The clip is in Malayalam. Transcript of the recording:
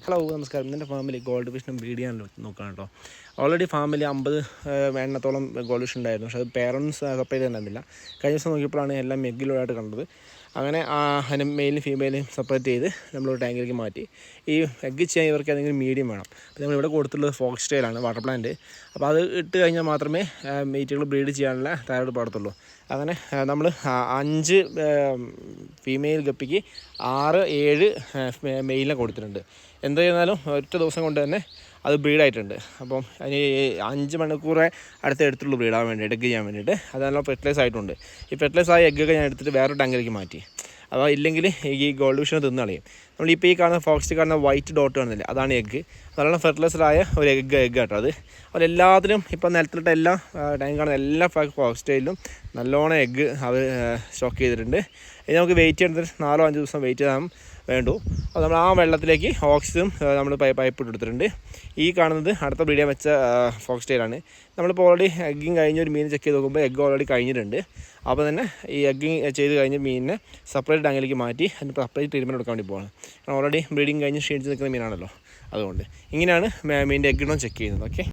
ഹലോ നമസ്കാരം. എൻ്റെ ഫാമിലി ഗോൾഡ് ഫിഷിനും ബ്രീഡ് ചെയ്യാൻ നോക്കുകയാണ് കേട്ടോ. ഓൾറെഡി ഫാമിലി 50 എണ്ണത്തോളം ഗോൾഡ് ഫിഷ് ഉണ്ടായിരുന്നു. പക്ഷേ അത് പേരൻസ് സെപ്പറേറ്റ് തന്നില്ല. കഴിഞ്ഞ ദിവസം നോക്കിയപ്പോഴാണ് എല്ലാം എഗ്ഗിലോട്ടായിട്ട് കണ്ടത്. അങ്ങനെ അതിന് മെയിലും ഫീമെയിലും സെപ്പറേറ്റ് ചെയ്ത് നമ്മളൊരു ടാങ്കിലേക്ക് മാറ്റി. ഈ എഗ്ഗ് ചെയ്യാൻ ഇവർക്ക് ഏതെങ്കിലും മീഡിയം വേണം. അപ്പോൾ നമ്മളിവിടെ കൊടുത്തുള്ളത് ഫോക്സ് ടെയിലാണ്, വാട്ടർ പ്ലാന്റ്. അപ്പോൾ അത് ഇട്ട് കഴിഞ്ഞാൽ മാത്രമേ മീറ്റുകൾ ബ്രീഡ് ചെയ്യാനുള്ള തയ്യാറെടുപ്പ്. അങ്ങനെ നമ്മൾ 5 ഫീമെയിൽ ഗപ്പിക്ക് 6-7 മെയിലിനെ കൊടുത്തിട്ടുണ്ട്. എന്ത് ചെയ്യുന്നാലും ഒറ്റ ദിവസം കൊണ്ട് തന്നെ അത് ബ്രീഡായിട്ടുണ്ട്. അപ്പം അതിന് 5 മണിക്കൂറെ എടുത്തുള്ളൂ ബ്രീഡാകാൻ വേണ്ടിയിട്ട്, എഗ്ഗ് ചെയ്യാൻ വേണ്ടിയിട്ട്. അത് നല്ല ഫെർട്ടിലൈസ് ആയിട്ടുണ്ട്. ഈ ഫെർട്ടിലൈസ് ആയ എഗ്ഗൊക്കെ ഞാൻ എടുത്തിട്ട് വേറൊരു ടാങ്കിലേക്ക് മാറ്റി. അപ്പോൾ ഇല്ലെങ്കിൽ ഈ ഗോൾഡ് ഫിഷിനെ തിന്ന് കളയും. നമ്മളിപ്പോൾ ഈ കാണുന്ന ഫോക്സിൽ കാണുന്ന വൈറ്റ് ഡോട്ട് കാണുന്നില്ല, അതാണ് എഗ്ഗ്. നല്ലോണം ഫെർട്ടിലൈസ്ഡായ ഒരു എഗ്ഗ് കേട്ടോ അത്. അപ്പോൾ എല്ലാത്തിനും ഇപ്പം നിലത്തിലിട്ട എല്ലാ ടാങ്ക് കാണുന്ന എല്ലാ ഫോക്സ് ടെയിലും നല്ലോണം എഗ്ഗ് അവർ സ്റ്റോക്ക് ചെയ്തിട്ടുണ്ട്. ഇനി നമുക്ക് വെയിറ്റ് ചെയ്യേണ്ടത് 4-5 ദിവസം വെയിറ്റ് ചെയ്യാൻ വേണ്ടു. അപ്പോൾ നമ്മൾ ആ വെള്ളത്തിലേക്ക് ഓക്സിജൻ നമ്മൾ പൈപ്പ് ഇട്ടെടുത്തിട്ടുണ്ട്. ഈ കാണുന്നത് അടുത്ത ബ്രീഡ് ചെയ്യാൻ വെച്ച ഫോക്സ് ടെയിലാണ്. നമ്മളിപ്പോൾ ഓൾറെഡി എഗ്ഗിങ് കഴിഞ്ഞ് ഒരു മീൻ ചെക്ക് ചെയ്ത് നോക്കുമ്പോൾ എഗ്ഗ് ഓൾറെഡി കഴിഞ്ഞിട്ടുണ്ട്. അപ്പോൾ തന്നെ ഈ എഗ്ഗിങ് ചെയ്ത് കഴിഞ്ഞ് മീനിനെ സെപ്പറേറ്റ് ടാങ്കിലേക്ക് മാറ്റി അതിന് സെപ്പറേറ്റ് ട്രീറ്റ്മെൻറ്റ് കൊടുക്കാൻ വേണ്ടി പോകണം. ഓൾറെഡി ബ്രീഡിങ് കഴിഞ്ഞ് ക്ഷീണിച്ച് നിൽക്കുന്ന മീനാണല്ലോ, അതുകൊണ്ട് ഇങ്ങനെയാണ് മീനിൻ്റെ എഗ്ഗിടണം ചെക്ക് ചെയ്യുന്നത്. ഓക്കെ.